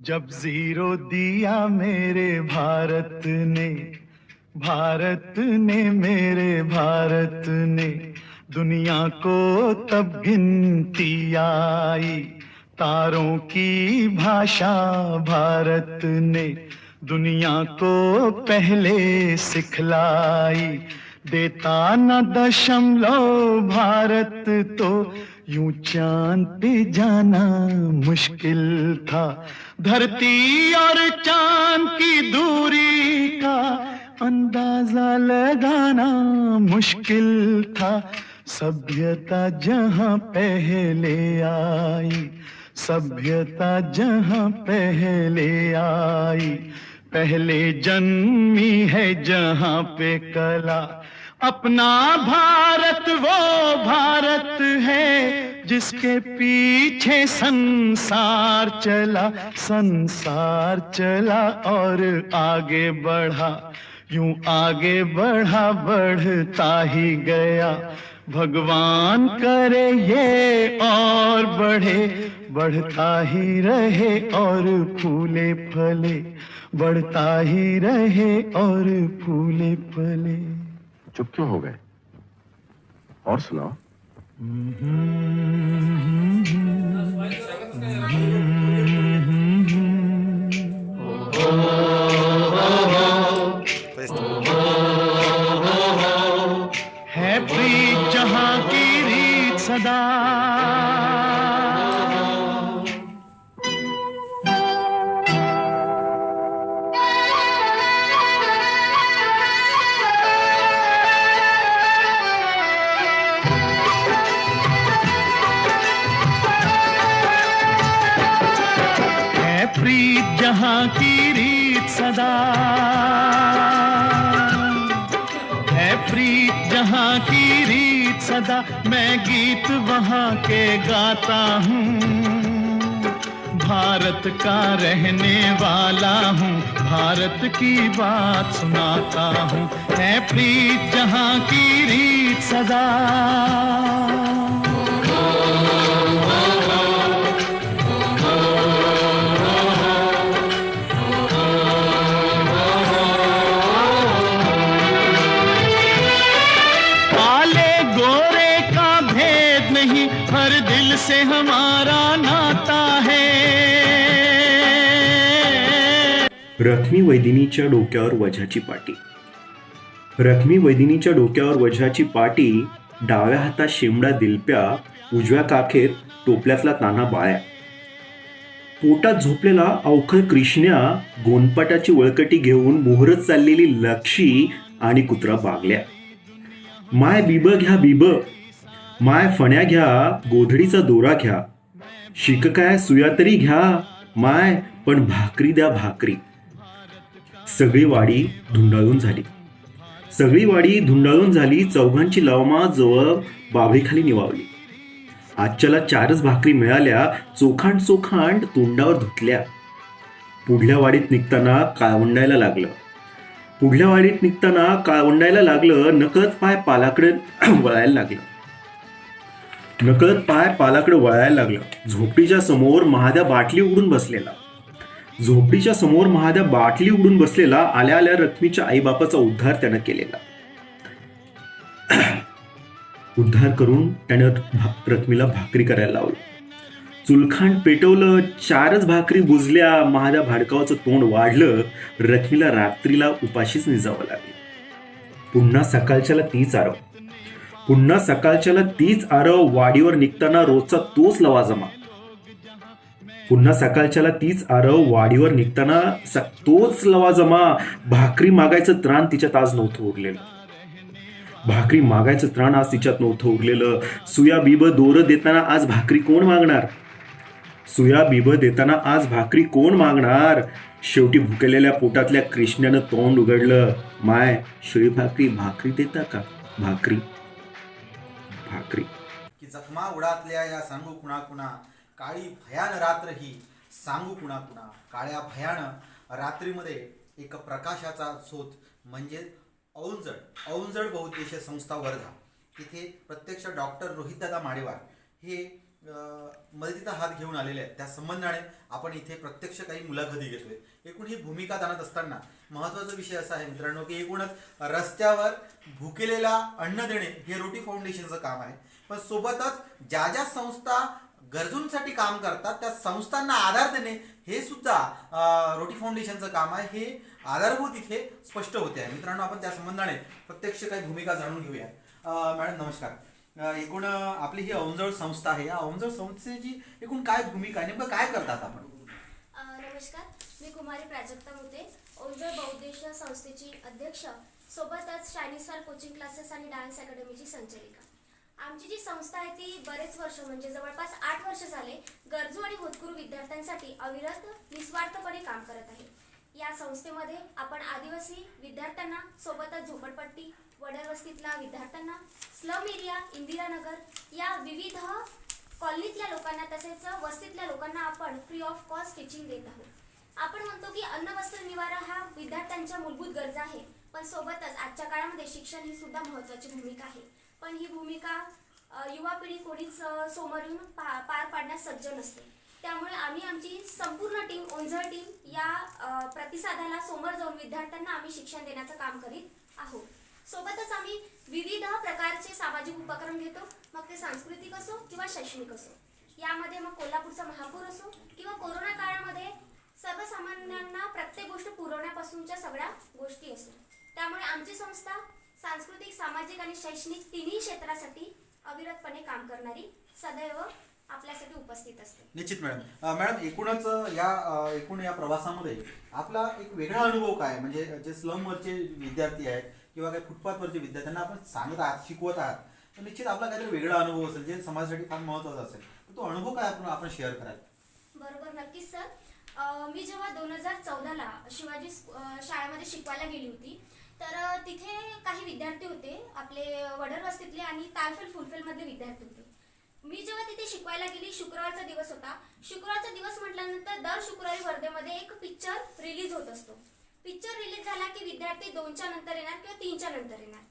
जब जीरो दिया मेरे भारत ने मेरे भारत ने दुनिया को तब गिनती आई। तारों की भाषा भारत ने दुनिया को पहले सिखलाई। देता न दशमलव भारत तो यूं चांद पे जाना मुश्किल था। धरती और चांद की दूरी का अंदाजा लगाना मुश्किल था। सभ्यता जहां पहले आई, सभ्यता जहां पहले आई, पहले जन्मी है जहां पे कला। अपना भारत वो भारत है जिसके पीछे संसार चला, संसार चला और आगे बढ़ा। यूं आगे बढ़ा बढ़ता ही गया। भगवान करे ये और बढ़े, बढ़ता ही रहे और फूले फले, बढ़ता ही रहे और फूले फले। चुप क्यों हो गए? और सुनाओ। है प्रीत जहां की रीत सदा, प्रीत जहां की रीत सदा है, प्रीत जहां की रीत सदा। मैं गीत वहां के गाता हूँ, भारत का रहने वाला हूँ, भारत की बात सुनाता हूँ। है प्रीत जहां की रीत सदा। हर दिल से हमारा नाता है। रखमी वैदिनीच्या डोक्यावर वझाची पाटी. रखमी वैदिनीच्या डोक्यावर वझाची पाटी, डाव्या हातात शेमडा दिलप्या, उजव्या काखेत टोपल्यातला तान्हा बाळ्या. पोटात झोपलेला अवखळ कृष्ण्या, गोनपाटाची वळकटी घेऊन मोहरत चाललेली लक्षी आणि कुत्रा बागल्या. माय बिब घ्या बिब, माय फण्या घ्या, गोधडीचा दोरा घ्या, शिक काय सुया तरी घ्या, माय पण भाकरी द्या भाकरी. सगळी वाडी धुंडाळून झाली, सगळी वाडी धुंडाळून झाली. चौघांची लवमा जवळ बाभळीखाली निवावली. आजच्याला 4च भाकरी मिळाल्या, चोखांड चोखांड तोंडावर धुतल्या. पुढल्या वाडीत निघताना काळवंडायला लागलं, पुढल्या वाडीत निघताना काळवंडायला लागलं. नकळत पाय पालाकडे वळायला लागलं, नकळत पाय पालाकडे वळायला लागलं. झोपडीच्या समोर महाद्या बाटली उघडून बसलेला, झोपडीच्या समोर महाद्या बाटली उघडून बसलेला. आल्या आल्या रखमीच्या आईबापाचा उद्धार त्यानं केलेला. उद्धार करून त्यानं रखमीला भाकरी करायला लावलं. चुलखांड पेटवलं, 4च भाकरी बुजल्या. महाद्या भाडकावाचं तोंड वाढलं. रखमीला रात्रीला उपाशीच निजावं लागलं. पुन्हा सकाळच्याला तीच आरव, पुन्हा सकाळच्याला तीच आरव. वाडीवर निघताना रोजचा तोच लवाजमा, पुन्हा सकाळच्याला तीच आरव. वाडीवर निघताना तोच लवाजमा. भाकरी मागायचं त्राण तिच्यात आज नव्हतं उरलेलं, भाकरी मागायचं त्राण आज तिच्यात नव्हतं उरलेलं. सुया बिब दोर देताना आज भाकरी कोण मागणार, सुया बिब देताना आज भाकरी कोण मागणार. शेवटी भुकेलेल्या पोटातल्या कृष्णानं तोंड उघडलं. माय शिळी भाकरी, भाकरी देता का भाकरी, भाकरी. की जखमा उडातल्या या सांगू कुणा कुणा, काळी भयान रात्र ही सांगू कुणा कुणा. काळ्या भयान रात्रीमध्ये एक प्रकाशाचा शोध म्हणजे औंजड बहुउद्देशीय संस्था वर्धा. तिथे प्रत्यक्ष डॉक्टर रोहितदादा माडेवार हे मदतीचा हात घेऊन आलेले आहेत, त्या संबंधाने आपण इथे प्रत्यक्ष काही मुलाखती घेतोय. एकूण ही भूमिका दानात असताना महत्त्वाचा विषय असा आहे मित्रांनो की एकूणच रस्त्यावर भुकेलेला अन्न देणे हे रोटी फाउंडेशनचं काम आहे, पण सोबतच ज्या ज्या संस्था गरजूंसाठी काम करतात त्या संस्थांना आधार देणे हे सुद्धा रोटी फाउंडेशनचं काम आहे. हे आधारभूत इथे स्पष्ट होते आहे. मित्रांनो, आपण त्या संबंधाने प्रत्यक्ष काही भूमिका जाणून घेऊया. मॅडम नमस्कार. एकूण आपली ही औंजळ संस्था आहे, या औंजळ संस्थेची एकूण काय भूमिका आहे, नेमकं काय करतात आपण? नमस्कार, मी कुमारी प्राजक्ता मुते, औंजळ बहुउद्देशीय संस्थेची अध्यक्ष, सोबतच शायनिंग स्टार कोचिंग क्लासेस आणि डान्स अकॅडमीची संचालिका. आमची जी संस्था आहे ती बरेच वर्ष म्हणजे जवळपास 8 वर्ष झाले गरजू आणि होतकरू विद्यार्थ्यांसाठी अविरत निस्वार्थपणे काम करत आहे. या संस्थेमध्ये आपण आदिवासी विद्यार्थ्यांना, सोबतच झोपडपट्टी वडर वस्तीतल्या विद्यार्थ्यांना, स्लम एरिया, इंदिरानगर या विविध कॉलनीतल्या लोकांना तसेच वस्तीतल्या लोकांना आपण फ्री ऑफ कॉस्ट टीचिंग देत आहोत. आपण म्हणतो की अन्न वस्त्र निवारा हा विद्यार्थ्यांच्या मूलभूत गरजा आहे, पण सोबतच आजच्या काळामध्ये शिक्षण ही सुद्धा महत्त्वाची भूमिका आहे. पण ही भूमिका युवा पिढी कोणीच समोर येऊन पार पाडण्यास सज्ज नसते. त्यामुळे आम्ही आमची संपूर्ण टीम, औंजळ टीम या प्रतिसादाला समोर जाऊन विद्यार्थ्यांना आम्ही शिक्षण देण्याचं काम करीत आहोत. सोबतच आम्ही विविध प्रकारचे सामाजिक उपक्रम घेतो, मग ते सांस्कृतिक असो किंवा शैक्षणिक असो. यामध्ये मग कोल्हापूरचा महापूर असो किंवा कोरोना काळामध्ये सर्वसामान्यांना प्रत्येक गोष्ट पुरवण्यापासूनच्या सगळ्या गोष्टी असो. त्यामुळे आमची संस्था सांस्कृतिक, सामाजिक आणि शैक्षणिक तिन्ही क्षेत्रासाठी अविरतपणे काम करणारी सदैव आपल्यासाठी उपस्थित असते. निश्चित मॅडम. मॅडम, एकूण या प्रवासामध्ये आपला एक वेगळा अनुभव काय, म्हणजे जे स्लमवरचे विद्यार्थी आहेत किंवा काही फुटपाथवरचे विद्यार्थ्यांना आपण सांगत आहात, शिकवत आहात, तर निश्चित आपला काहीतरी वेगळा अनुभव असेल जे समाजासाठी फार महत्त्वाचा असेल. तर तो अनुभव काय आपण शेअर कराल? बरोबर, नक्कीच सर. मी जेव्हा 2014ला शिवाजी शाळेमध्ये शिकवायला गेली होती, तर तिथे काही विद्यार्थी होते आपले वडर वस्तीतले आणि तालफेल फुलफेलमधले विद्यार्थी होते. मी जेव्हा तिथे शिकवायला गेली, शुक्रवारचा दिवस होता. शुक्रवारचा दिवस म्हटल्यानंतर दर शुक्रवारी वर्धेमध्ये एक पिक्चर रिलीज होत असतो. पिक्चर रिलीज झाला की विद्यार्थी 2च्या नंतर येणार किंवा 3च्या नंतर येणार.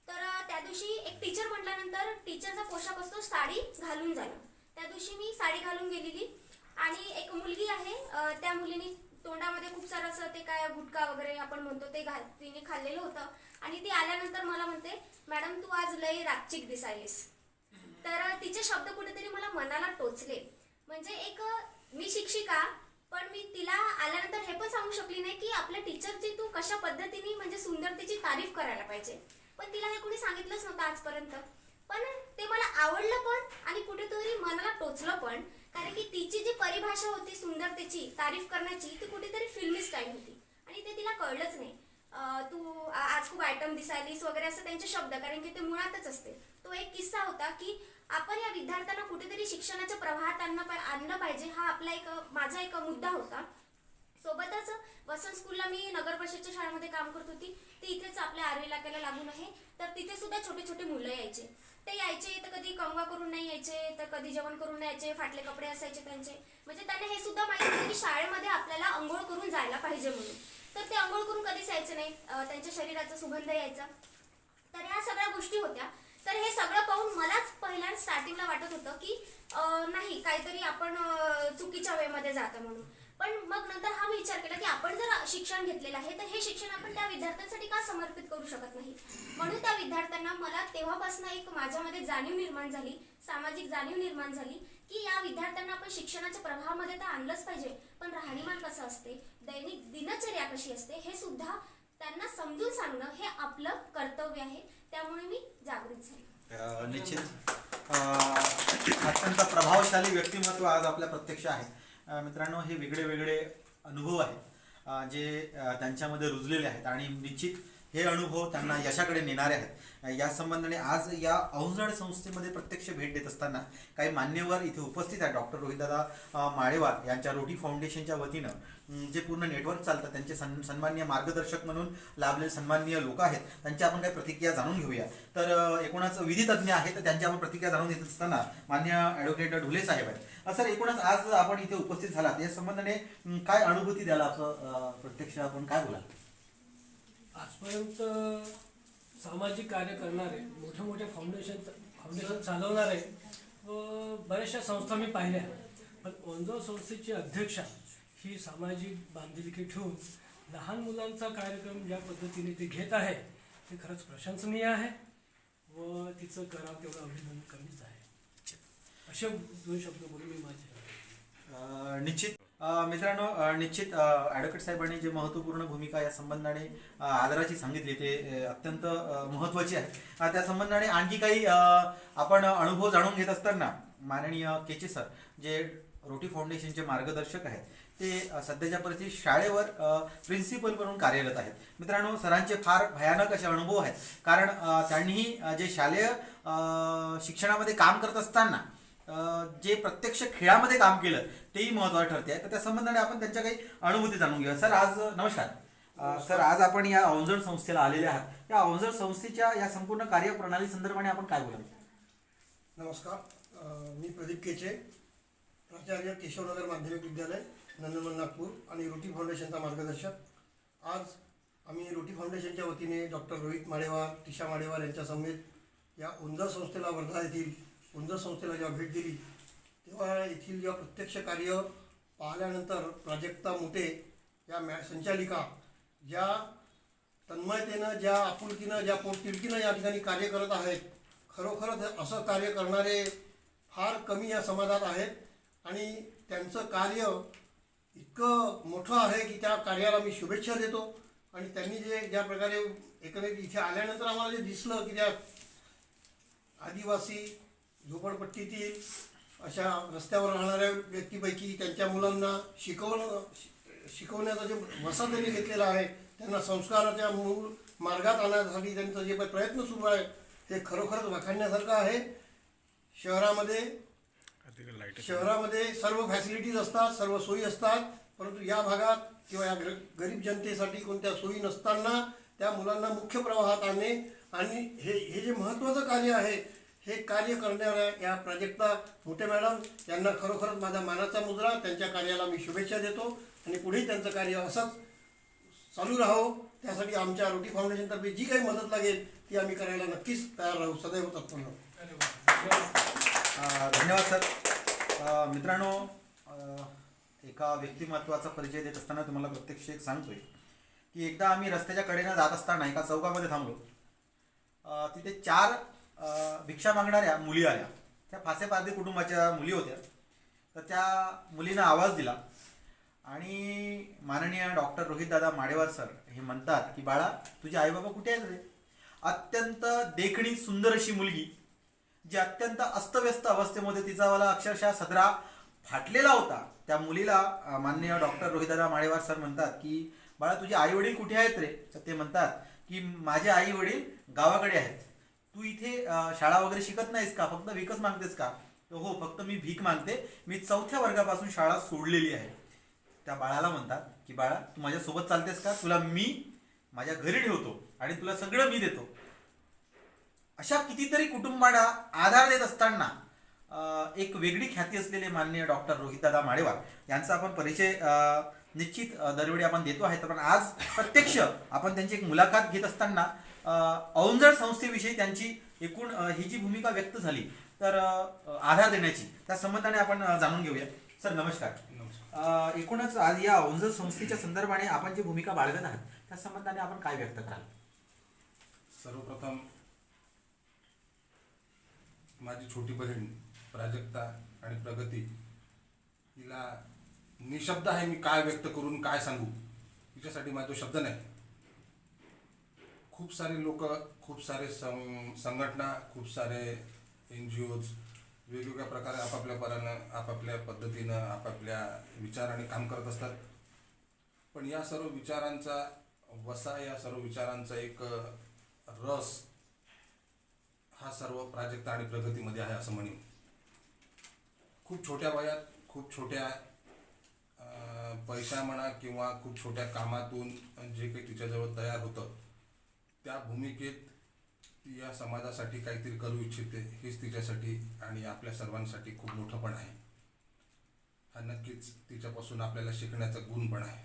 तर त्या दिवशी एक टीचर म्हटल्यानंतर टीचरचा पोशाख असतो साडी घालून जाणं. त्या दिवशी मी साडी घालून गेलेली आणि एक मुलगी आहे, त्या मुलीने तोंडामध्ये खूप सारं असं ते काय गुटखा वगैरे आपण म्हणतो ते तिने खाल्लेलं होतं आणि ती आल्यानंतर मला म्हणते, मॅडम तू आज लय रागचिक दिसायलीस. तर तिचे शब्द कुठेतरी मला मनाला टोचले. म्हणजे एक मी शिक्षिका, पण मी तिला आल्यानंतर हे पण सांगू शकली नाही की आपल्या टीचरची तू कशा पद्धतीने म्हणजे सुंदरतेची तारीफ करायला पाहिजे. पण तिला हे कोणी सांगितलंच नव्हतं आजपर्यंत. पण ते मला आवडलं पण आणि कुठेतरी मनाला टोचलं पण, कारण की तिची जी परिभाषा होती सुंदरतेची तारीफ करण्याची ती कुठेतरी फिल्मी स्टाईल होती आणि ते तिला कळलंच नाही. तू आज खूप आयटम दिसायलीस वगैरे असं त्यांचे शब्द, कारण की ते मुळातच असते. तो एक किस्सा होता की आपण या विद्यार्थ्यांना कुठेतरी शिक्षणाच्या प्रवाहात आणलं पाहिजे, हा माझा एक मुद्दा होता. सोबतच वसंत स्कूलला मी नगर परिषदच्या शाळेमध्ये काम करत होती. ती इथेच आपल्या आर्वी इलाक्याला लागून आहे. तर तिथे सुद्धा छोटे छोटे मुलं यायचे. ते यायचे तर कधी कंगवा करून नाही यायचे, तर कधी जेवण करून नाही यायचे, फाटले कपडे असायचे त्यांचे. म्हणजे त्यांना हे सुद्धा माहिती होतं की शाळेमध्ये आपल्याला अंघोळ करून जायला पाहिजे म्हणून. तर ते अंघोळ करून कधीच यायचे नाही, त्यांच्या शरीराचा सुगंध यायचा. तर ह्या सगळ्या गोष्टी होत्या. तर हे सगळं पाहून मलाच पहिल्या स्टार्टिंगला वाटत होतं की नाही, काहीतरी आपण चुकीच्या वेमध्ये जातं म्हणून. पण मग नंतर हा मी विचार केला की आपण जर शिक्षण घेतलेलं आहे तर हे शिक्षण आपण त्या विद्यार्थ्यांसाठी का समर्पित करू शकत नाही. म्हणून त्या विद्यार्थ्यांना मला तेव्हापासून एक माझ्यामध्ये जाणीव निर्माण झाली, सामाजिक जाणीव निर्माण झाली की या विद्यार्थ्यांना आपण शिक्षणाच्या प्रवाहामध्ये तर आणलंच पाहिजे, पण राहणीमान कसं असते, दैनिक दिनचर्या कशी असते हे सुद्धा त्यांना समजून सांगणं हे आपलं कर्तव्य आहे. त्यामुळे मी जागृत झाले. निश्चित अत्यंत प्रभावशाली व्यक्तिमत्व आज आपल्या प्रत्यक्ष आहे. मित्रांनो, हे वेगळे वेगळे अनुभव आहेत जे त्यांच्यामध्ये रुजलेले आहेत आणि निश्चित हे अनुभव त्यांना यशाकडे नेणारे आहेत. या संबंधाने आज या औंजळ संस्थेमध्ये प्रत्यक्ष भेट देत असताना काही मान्यवर इथे उपस्थित आहेत. डॉक्टर रोहितदादा माळेवार यांच्या रोटी फाउंडेशनच्या वतीनं जे पूर्ण नेटवर्क चालतं त्यांचे सन्माननीय मार्गदर्शक म्हणून लाभलेले सन्माननीय लोक आहेत, त्यांची आपण काही प्रतिक्रिया जाणून घेऊया. तर एकूणच विधी तज्ज्ञ आहेत, तर त्यांची आपण प्रतिक्रिया जाणून घेत असताना मान्य ॲडव्होकेट ढुले साहेब आहेत. सर, एकूणच आज आपण इथे उपस्थित झालात, या संबंधाने काय अनुभूती द्याल, असं प्रत्यक्ष आपण काय बोलाल? आजपर्यंत सामाजिक कार्य करणारे मोठे मोठे फाउंडेशन चालवणारे व बऱ्याचशा संस्था मी पाहिल्या, पण ओंजळ संस्थेची अध्यक्षा ही सामाजिक बांधिलकी ठेवून लहान मुलांचा कार्यक्रम ज्या पद्धतीने ते घेत आहे ते खरंच प्रशंसनीय आहे व तिचं करावं तेवढं अभिनंदन कमीच आहे. असे 2 शब्द बोलून मी माझे निश्चित मित्रांनो, निश्चित ॲडव्होकेट साहेबांनी जे महत्त्वपूर्ण भूमिका या संबंधाने आदराची सांगितली ते अत्यंत महत्त्वाची आहे. त्या संबंधाने आणखी काही आपण अनुभव जाणून घेत असताना माननीय केचे सर जे रोटी फाउंडेशनचे मार्गदर्शक आहेत ते सध्याच्या परिस्थितीत शाळेवर प्रिन्सिपल म्हणून कार्यरत आहेत. मित्रांनो, सरांचे फार भयानक असे अनुभव आहेत, कारण त्यांनीही जे शालेय शिक्षणामध्ये काम करत असताना जे प्रत्यक्ष खेळामध्ये काम केलं तेही महत्त्वाचं ठरते आहे. तर त्या संबंधाने आपण त्यांच्या काही अनुभूती जाणून घेऊया. सर आज नमस्कार. सर आज आपण या ओंजळ संस्थेला आलेले आहात. या ओंजळ संस्थेच्या या संपूर्ण कार्यप्रणाली संदर्भाने आपण काय बोलाल? नमस्कार. मी प्रदीप केचे, प्राचार्य केशवनगर माध्यमिक विद्यालय नंदनवन नागपूर आणि रोटी फाउंडेशनचा मार्गदर्शक. आज आम्ही रोटी फाउंडेशनच्या वतीने डॉक्टर रोहित माडेवार, टिशा माडेवार यांच्या समेत या ओंजळ संस्थेला, वर्धा येथील ओंजळ संस्थेला जेव्हा भेट दिली तेव्हा येथील जेव्हा प्रत्यक्ष कार्य पाहिल्यानंतर प्राजक्ता मोठे या संचालिका ज्या तन्मयतेनं, ज्या आपुलकीनं, ज्या पोटतिडकीनं या ठिकाणी कार्य करत आहेत, खरोखरच असं कार्य करणारे फार कमी या समाजात आहेत आणि त्यांचं कार्य इतकं मोठं आहे की त्या कार्याला मी शुभेच्छा देतो. आणि त्यांनी ज्या प्रकारे एकंदरीत इथे आल्यानंतर आम्हाला जे दिसलं की त्या आदिवासी झोपडपट्टीतील अशा रस्त्यावर राहणाऱ्या व्यक्तीपैकी त्यांच्या मुलांना शिकवण्याचा जे वसा त्यांनी घेतलेला आहे, त्यांना संस्काराच्या मूळ मार्गात आणण्यासाठी त्यांचा जे प्रयत्न सुरू आहे ते खरोखरच वाखाणण्यासारखं आहे. शहरामध्ये सर्व फॅसिलिटीज असतात, सर्व सोयी असतात, परंतु या भागात किंवा या गरीब जनतेसाठी कोणत्या सोयी नसताना त्या मुलांना मुख्य प्रवाहात आणणे आणि हे जे महत्त्वाचं कार्य आहे हे कार्य करणाऱ्या या प्राजक्ता मोठे मॅडम यांना खरोखरच माझा मानाचा मुजरा. त्यांच्या कार्याला मी शुभेच्छा देतो आणि पुढेही त्यांचं कार्य असंच चालू राहो. त्यासाठी आमच्या रोटी फाउंडेशनतर्फे जी काही मदत लागेल ती आम्ही करायला नक्कीच तयार राहू, सदैव तत्पर राहू. धन्यवाद सर. मित्रांनो, एका व्यक्तिमत्वाचा परिचय देत असताना तुम्हाला प्रत्यक्ष एक सांगतोय की एकदा आम्ही रस्त्याच्या कडेनं जात असताना एका चौकामध्ये थांबलो. तिथे 4 भिक्षा मागणाऱ्या मुली आल्या. त्या फासेपारधी कुटुंबाच्या मुली होत्या. तर त्या मुलीनं आवाज दिला आणि माननीय डॉक्टर रोहितदादा माडेवार सर हे म्हणतात की बाळा, तुझे आईबाबा कुठे आहेत रे? अत्यंत देखणी सुंदर अशी मुलगी जी अत्यंत अस्तव्यस्त अवस्थेमध्ये, तिचावाला अक्षरशः सदरा फाटलेला होता, त्या मुलीला माननीय डॉक्टर रोहितदादा माडेवार सर म्हणतात की बाळा, तुझे आई वडील कुठे आहेत रे? तर ते म्हणतात की माझे आई वडील गावाकडे आहेत. तू इथे शाळा वगैरे शिकत नाहीस का? फक्त भीकच मागतेस का? तर हो, फक्त मी भीक मागते. मी 4थ्या वर्गापासून शाळा सोडलेली आहे. त्या बाळाला म्हणतात की बाळा, तू माझ्यासोबत चालतेस का? तुला मी माझ्या घरी ठेवतो आणि तुला सगळं मी देतो. अशा कितीतरी कुटुंबांना आधार देत असताना एक वेगळी ख्याती असलेले माननीय डॉक्टर रोहितदादा माडेवार यांचा आपण परिचय निश्चित दरवेळी आपण देतो आहे. पण आज प्रत्यक्ष आपण त्यांची एक मुलाखत घेत असताना ओंजळ संस्थेविषयी त्यांची एकूण ही जी भूमिका व्यक्त झाली तर आधार देण्याची, त्या संबंधाने आपण जाणून घेऊया. सर नमस्कार. एकूणच आज या ओंजळ संस्थेच्या संदर्भाने आपण जी भूमिका बाळगत आहात त्या संबंधाने आपण काय व्यक्त कराल? सर्वप्रथम माझी छोटी बहीण प्राजक्ता आणि प्रगती हिला निशब्द आहे मी काय व्यक्त करून काय सांगू, हिच्यासाठी माझा शब्द नाही. खूप सारे लोक, खूप सारे संघटना, खूप सारे NGOज वेगवेगळ्या प्रकारे आपापल्या परानं, आपापल्या पद्धतीनं, आपापल्या विचाराने काम करत असतात. पण या सर्व विचारांचा वसा, या सर्व विचारांचा एक रस हा सर्व प्राजक्ता आणि प्रगतीमध्ये आहे असं म्हणेन. खूप छोट्या वयात, खूप छोट्या पैसा म्हणा किंवा खूप छोट्या कामातून जे काही तिच्याजवळ तयार होतं त्या भूमिकेत ती या समाजासाठी काहीतरी करू इच्छिते, हेच तिच्यासाठी आणि आपल्या सर्वांसाठी खूप मोठं पण आहे. हा नक्कीच तिच्यापासून आपल्याला शिकण्याचा गुण पण आहे.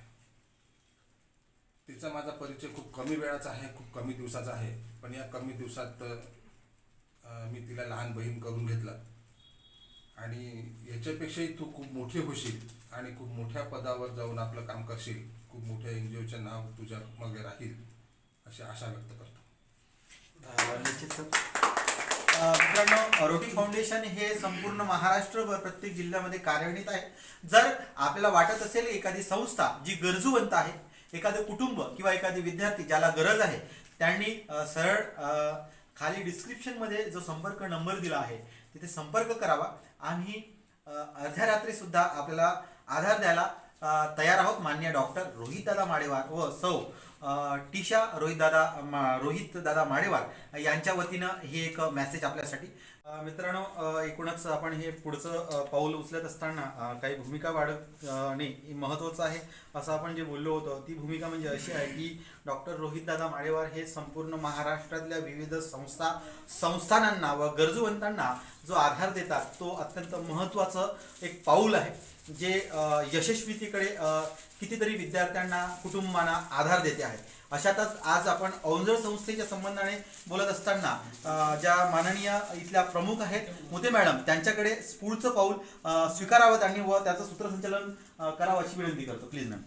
तिचा माझा परिचय खूप कमी वेळाचा आहे, खूप कमी दिवसाचा आहे. पण या कमी दिवसात मी तिला लहान बहीण करून घेतलं आणि याच्यापेक्षाही तू खूप मोठी होशील आणि खूप मोठ्या पदावर जाऊन आपलं काम करशील, खूप मोठ्या NGOचं नाव तुझ्या मागे राहील अशी आशा व्यक्त करतो. निश्चित सर. मित्रांनो, रोटी फाउंडेशन हे संपूर्ण महाराष्ट्रभर प्रत्येक जिल्ह्यामध्ये कार्यान्वित आहे. जर आपल्याला वाटत असेल एखादी संस्था जी गरजूवंत आहे, एखादं कुटुंब किंवा एखादी विद्यार्थी ज्याला गरज आहे, त्यांनी सरळ खाली डिस्क्रिप्शनमध्ये जो संपर्क नंबर दिला आहे तिथे संपर्क करावा. आम्ही अर्ध्या रात्री सुद्धा आपल्याला आधार द्यायला तयार आहोत. माननीय डॉक्टर रोहितदादा माडेवार व सौ टीशा रोहितदादा माडेवार यांच्या वतीनं ही एक मेसेज आपल्यासाठी. मित्रांनो, एकूणच आपण हे पुढचं पाऊल उचलत असताना काही भूमिका बाळगणे महत्त्वाचं आहे असं आपण जे बोललो होतो. ती भूमिका म्हणजे अशी आहे की डॉक्टर रोहितदादा माडेवार हे संपूर्ण महाराष्ट्रातल्या विविध संस्थानांना व गरजूवंतांना जो आधार देतात तो अत्यंत महत्त्वाचं एक पाऊल आहे, जे यशस्वीतेकडे कितीतरी विद्यार्थ्यांना कुटुंबांना आधार देते आहे. अशातच आज आपण औंजळ संस्थेच्या संबंधाने बोलत असताना ज्या माननीय इथल्या प्रमुख आहेत मुते मॅडम, त्यांच्याकडे पुढचं पाऊल स्वीकारावं त्यांनी व त्याचं सूत्रसंचालन करावं अशी विनंती करतो. Please ma'am.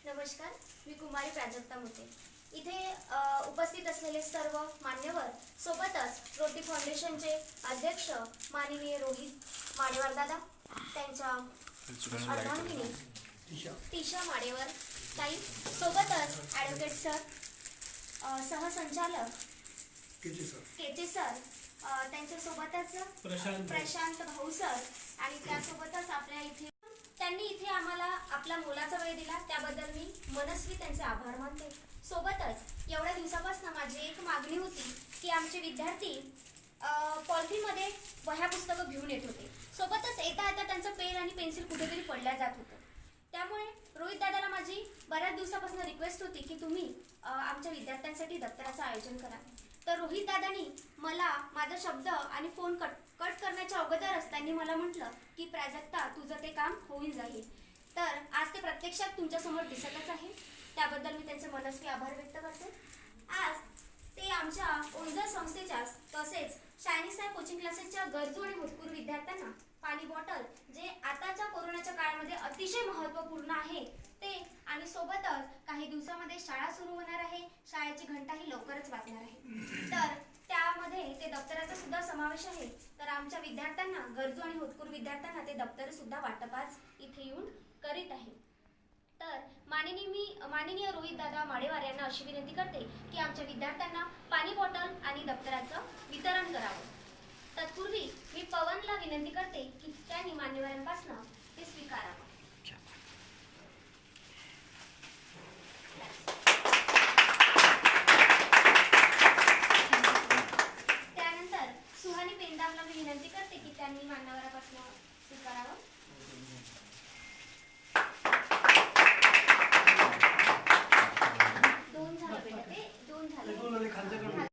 नमस्कार, मी कुमारी प्राजक्ता मुते. इथे उपस्थित असलेले सर्व मान्यवर, सोबतच रोटी फाउंडेशनचे अध्यक्ष माननीय रोहित माडेवार दादा, त्यांच्या अर्धांगिनी टीशा माडेवार ताई, सोबतच ॲडव्होकेट सर, सहसंचालक केचे सर, त्यांच्यासोबतच प्रशांत भाऊ सर आणि त्यासोबतच आपल्या इथे त्यांनी इथे आम्हाला आपला मोलाचा वेळ दिला त्याबद्दल मी मनस्वी त्यांचे आभार मानते. सोबतच एवढ्या दिवसापासून माझी एक मागणी होती की आमचे विद्यार्थी पॉलिथिनमध्ये वह्या पुस्तकं घेऊन येत होते. सोबतच येता येता त्यांचं पेन आणि पेन्सिल कुठेतरी पडल्या जात होतं. त्यामुळे रोहित दादाला माझी बऱ्याच दिवसापासून रिक्वेस्ट होती की तुम्ही आमच्या विद्यार्थ्यांसाठी दप्तराचं आयोजन करा. तर रोहित दादांनी मला माझा शब्द आणि फोन कट करण्याच्या अगोदरच त्यांनी मला म्हटलं की प्राजक्ता, तुझं ते काम होऊन जाईल. तर आज ते प्रत्यक्षात तुमच्यासमोर दिसतच आहे, त्याबद्दल मी त्यांचे मनस्वी आभार व्यक्त करते. आज ते आमच्या ओंजळ संस्थेच्या तसेच शायनी साहेब कोचिंग क्लासेसच्या गरजू आणि होतकरू विद्यार्थ्यांना पाणी बॉटल, जे आताच्या कोरोनाच्या काळामध्ये अतिशय महत्त्वपूर्ण आहे ते, आणि सोबतच काही दिवसामध्ये शाळा सुरू होणार आहे, शाळेची घंटाही लवकरच वाजणार आहे, तर त्यामध्ये ते दप्तराचा सुद्धा समावेश आहे. तर आमच्या विद्यार्थ्यांना, गरजू आणि होतकरू विद्यार्थ्यांना ते दप्तर सुद्धा वाटपास इथे येऊन करीत आहे. तर माननीय रोहित दादा माडेवार यांना अशी विनंती करते की आमच्या विद्यार्थ्यांना पाणी बॉटल आणि दप्तराचं वितरण करावं. तत्पूर्वी मी पवनला विनंती करते की त्यांनी मान्यवरांपासून ते स्वीकारावं. त्यानंतर सुहानी पेंदावला मी विनंती करते की त्यांनी मान्यवरांपासून स्वीकारावं.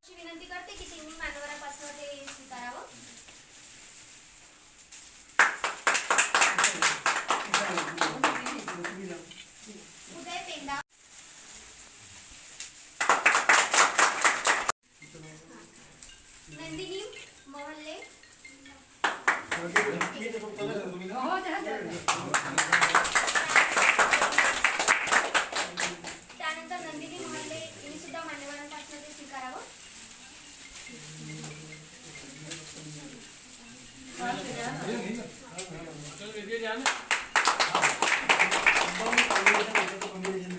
विनंती करते की त्यांनी मान्यवरांपासून ते स्वीकारावं. उदय पेंडा, नंदिनी मोहल्ले, त्यानंतर नंदिनी मोहल्ले यांनी सुद्धा मान्यवरांपासून ते स्वीकारावं.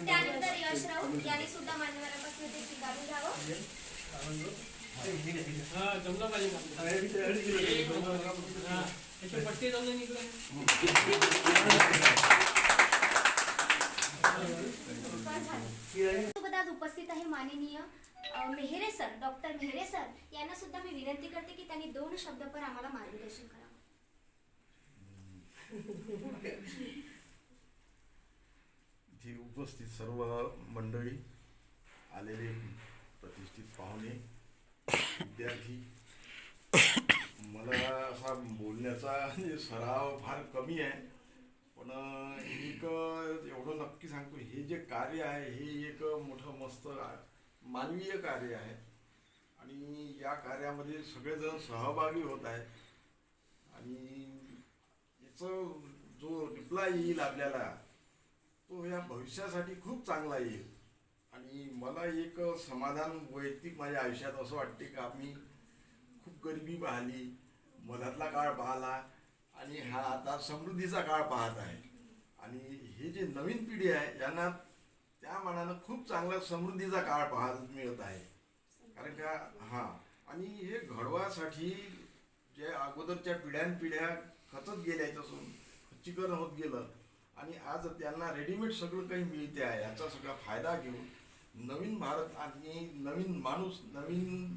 त्यानंतर यश राऊत यांनी सुद्धा मान्यवरांपासून ते स्वीकारून घ्यावं. सोबत आज उपस्थित आहे माननीय Mehre sir, doctor Mehre sir यांना सुद्धा मी विनंती करते की त्यांनी 2 शब्द पर आम्हाला मार्गदर्शन करावं. इथे उपस्थित सर्व मंडळी, आलेले प्रतिष्ठित पाहुणे, विद्यार्थी, मला असा बोलण्याचा सराव फार कमी आहे, पण एक एवढं नक्की सांगतो, हे जे कार्य आहे हे एक मोठं मस्त मानवीय कार्य आहे आणि या कार्यामध्ये सगळेजण सहभागी होत आहेत आणि जो रिप्लाय येईल आपल्याला तो या भविष्यासाठी खूप चांगला येईल. आणि मला एक समाधान वैयक्तिक माझ्या आयुष्यात असं वाटते की आम्ही खूप गरिबी पाहिली, मधातला काळ पाहिला आणि हा आता समृद्धीचा काळ पाहत आहे. आणि हे जे नवीन पिढी आहे यांना त्या मानानं खूप चांगला समृद्धीचा काळ पाहायला मिळत आहे. कारण का आणि हे घडवासाठी जे अगोदरच्या पिढ्यानपिढ्या खचत गेल्या याच्यापासून खच्चीकरण होत गेलं आणि आज त्यांना रेडीमेड सगळं काही मिळते आहे. याचा सगळा फायदा घेऊन नवीन भारत आणि नवीन माणूस, नवीन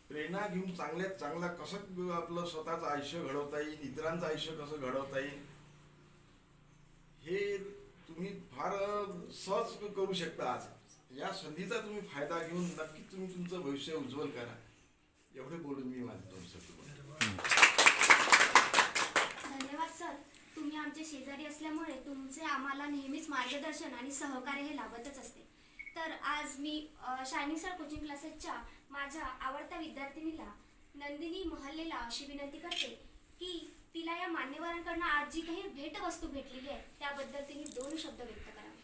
प्रेरणा घेऊन चांगल्यात चांगला कसं आपलं स्वतःचं आयुष्य घडवता येईल, इतरांचं आयुष्य कसं घडवता येईल हे तुम्ही फार सहज करू शकता. आज या संधीचा तुम्ही फायदा घेऊन नक्की तुम्ही तुमचं भविष्य उज्ज्वल करा. एवढे बोलून मी माझं धन्यवाद सर. तुम्ही आमचे शेजारी असल्यामुळे तुमचे आम्हाला नेहमीच मार्गदर्शन आणि सहकार्य हे लाभतच असते. तर आज मी शायनिंग स्टार कोचिंग क्लासेसच्या माझ्या आवडत्या विद्यार्थिनीला नंदिनी महल्लेला अशी विनंती करते की तिला या मान्यवरांकडून आज जी काही भेटवस्तू भेटलेली आहे त्याबद्दल तिने 2 शब्द व्यक्त करावे.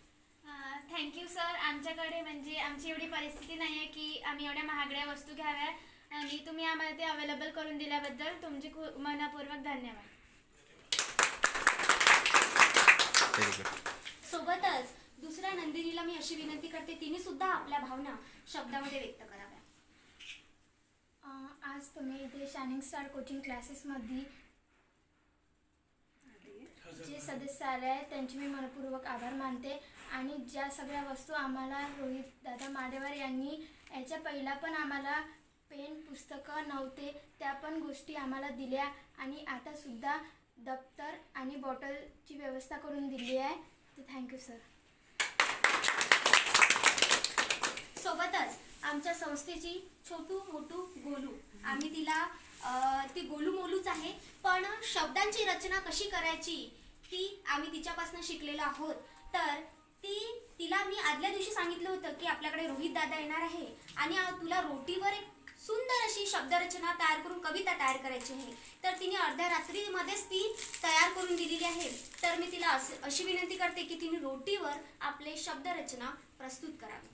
Thank you sir. आमच्याकडे म्हणजे आमची एवढी परिस्थिती नाही आहे की आम्ही एवढ्या महागड्या वस्तू घ्याव्या आणि तुम्ही आम्हाला ते अवेलेबल करून दिल्याबद्दल तुमचे खूप मनपूर्वक धन्यवाद. सोबतच दुसऱ्या नंदिनीला मी अशी विनंती करते तिने सुद्धा आपल्या भावना शब्दामध्ये व्यक्त कराव्या. आज तुम्ही इथे शायनिंग स्टार कोचिंग क्लासेसमध्ये जे सदस्य आले आहेत त्यांचे मी मनपूर्वक आभार मानते. आणि ज्या सगळ्या वस्तू आम्हाला रोहित दादा माडेवर यांनी याच्या पहिला पण आम्हाला पेन पुस्तकं नव्हते त्या पण गोष्टी आम्हाला दिल्या आणि आता सुद्धा दप्तर आणि बॉटलची व्यवस्था करून दिली आहे. तर थँक्यू सर. सोबतच आमच्या संस्थेची छोटू मोठू गोलू, आम्ही तिला ती गोलू मोलूच आहे पण शब्दांची रचना कशी करायची ती आम्ही तिच्यापासून शिकलेलो आहोत. तर तिला मी आदल्या दिवशी सांगितलं होतं की आपल्याकडे रोहित दादा येणार आहे आणि तुला रोटीवर एक सुंदर अशी शब्दरचना तयार करून कविता तयार करायची आहे. तर तिने अर्ध्या रात्रीमध्येच ती तयार करून दिलेली आहे. तर मी तिला अशी विनंती करते की तिने रोटीवर आपले शब्दरचना प्रस्तुत करावी.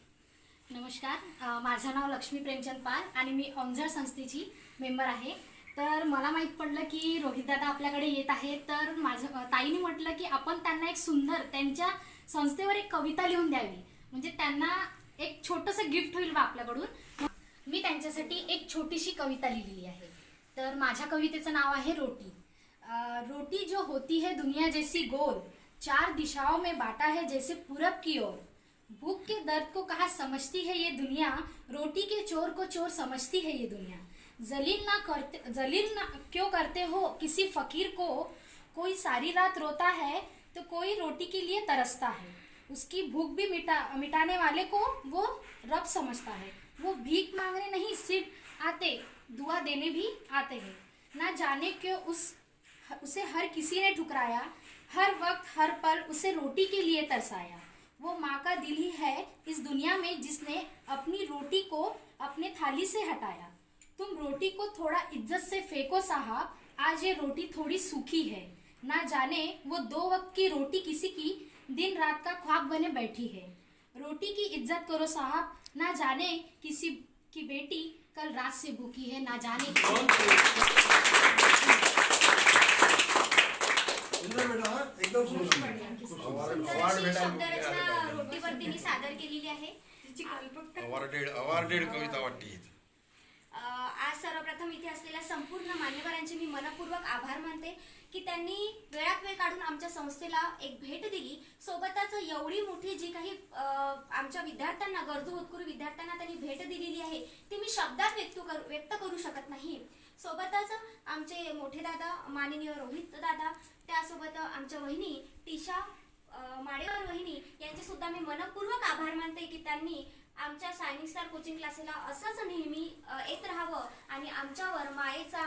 नमस्कार, माझं नाव लक्ष्मी प्रेमचंद पाल आणि मी ओमझड संस्थेची मेंबर आहे. तर मला माहीत पडलं की रोहितदादा आपल्याकडे येत आहे. तर माझं ताईने म्हटलं की आपण त्यांना एक सुंदर त्यांच्या संस्थेवर एक कविता लिहून द्यावी, म्हणजे त्यांना एक छोटंसं गिफ्ट होईल बा आपल्याकडून. मी त्यांच्यासाठी एक छोटीशी कविता लिहिलेली आहे. तर माझ्या कवितेचं नाव आहे रोटी. रोटी जो होती है दुनिया जैसी गोल, 4 दिशाओं में बांटा है जैसे पूरब की ओर. भूख के दर्द को कहाँ समझती है ये दुनिया, रोटी के चोर को चोर समझती है ये दुनिया. जलील ना क्यों करते हो किसी फकीर को, कोई सारी रात रोता है तो कोई रोटी के लिए तरसता है. उसकी भूख भी मिटाने वाले को वो रब समझता है. वो भीख मांगने नहीं सिर्फ आते, दुआ देने भी आते हैं. ना जाने क्यों उसे हर किसी ने ठुकराया, हर वक्त हर पल उसे रोटी के लिए तरसाया. वो माँ का दिल ही है इस दुनिया में जिसने अपनी रोटी को अपने थाली से हटाया. तुम रोटी को थोड़ा इज्जत से फेंको साहब, आज ये रोटी थोड़ी सूखी है. ना जाने वो 2 वक्त की रोटी किसी की दिन रात का ख्वाब बने बैठी है. रोटी की इज्जत करो साहब, ना जाने किसी की बेटी कल रात से भूखी है. ना जाने एकदम सुंदर अशी शब्दरचना रोटीवर तिने सादर केलेली आहे. अवॉर्डेड कविता वाटते. आज सर्वप्रथम इथे असलेल्या संपूर्ण मान्यवरांचे मी मनपूर्वक आभार मानते की त्यांनी वेळात वेळ काढून आमच्या संस्थेला एक भेट दिली. सोबतच एवढी मोठी जी काही आमच्या विद्यार्थ्यांना, गरजू होतकरू विद्यार्थ्यांना त्यांनी भेट दिलेली आहे ती मी शब्दात व्यक्त करू शकत नाही. सोबतच आमचे मोठे दादा माननीय रोहित दादा, त्यासोबत आमच्या वहिनी टीशा माडेवर वहिनी यांचे सुद्धा मी मनपूर्वक आभार मानते की त्यांनी आमच्या शायनिंग स्टार कोचिंग क्लासेसला असंच नेहमी येत राहावं आणि आमच्यावर मायेचा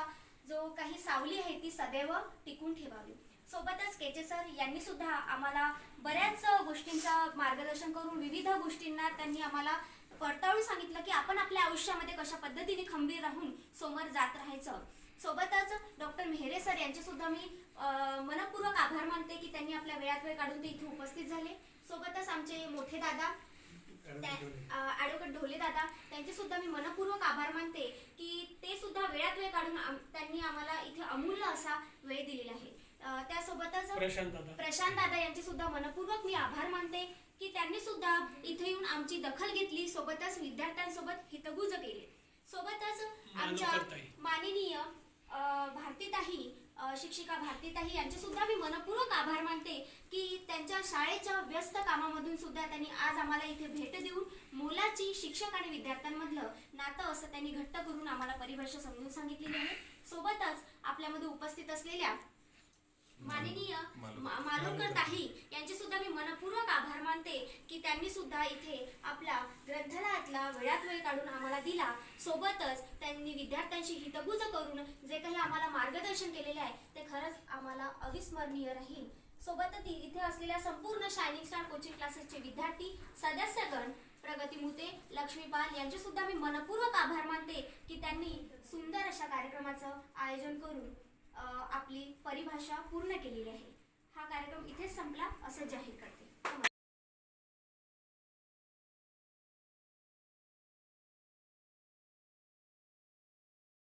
जो काही सावली आहे ती सदैव टिकून ठेवावी. सोबतच केचे सर यांनी सुद्धा आम्हाला बऱ्याच गोष्टींचं मार्गदर्शन करून विविध गोष्टींना त्यांनी आम्हाला पडताळून सांगितलं की आपण आपल्या आयुष्यामध्ये कशा पद्धतीने खंबीर राहून समोर जात राहायचं. सोबतच डॉक्टर मेहरे सर यांचे सुद्धा मी मनपूर्वक आभार मानते की त्यांनी आपल्या वेळात वेळ काढून ते इथे उपस्थित झाले. सोबतच आमचे मोठे दादा ॲडव्होकेट ढोले दादा, त्यांचे सुद्धा मी मनपूर्वक आभार मानते की ते सुद्धा वेळात वेळ काढून त्यांनी आम्हाला इथे अमूल्य असा वेळ दिलेला आहे. त्यासोबतच प्रशांत दादा यांचे सुद्धा मनपूर्वक मी आभार मानते की त्यांनी सुद्धा इथे येऊन आमची दखल घेतली, सोबतच विद्यार्थ्यांसोबत हितगुज केले. सोबतच आमच्या माननीय भारतीताई शिक्षिका भारतीताई यांचे सुद्धा मी मनपूर्वक आभार मानते की त्यांच्या शाळेच्या व्यस्त कामामधून सुद्धा त्यांनी आज आम्हाला इथे भेट देऊन मुलाची शिक्षक आणि विद्यार्थ्यांमधलं नातं असं त्यांनी घट्ट करून आम्हाला परिभाषा समजून सांगितलेली आहे. सोबतच आपल्यामध्ये उपस्थित असलेल्या माननीय मालुरकर ताई यांचे सुद्धा मी मनपूर्वक आभार मानते की त्यांनी सुद्धा इथे आपला ग्रंथालयातला वेळात वेळ काढून आम्हाला दिला. सोबतच त्यांनी विद्यार्थ्यांशी हितगुज करून जे काही आम्हाला मार्गदर्शन केलेले आहे ते खरंच आम्हाला अविस्मरणीय राहील. सोबतच इथे असलेल्या संपूर्ण शायनिंग स्टार कोचिंग क्लासेसचे विद्यार्थी, सदस्यगण, प्रगती मुते, लक्ष्मी पाल यांचे सुद्धा मी मनपूर्वक आभार मानते की त्यांनी सुंदर अशा कार्यक्रमाचं आयोजन करून आपली परिभाषा पूर्ण केलेली आहे. हा कार्यक्रम इथेच संपला असं जाहीर करते.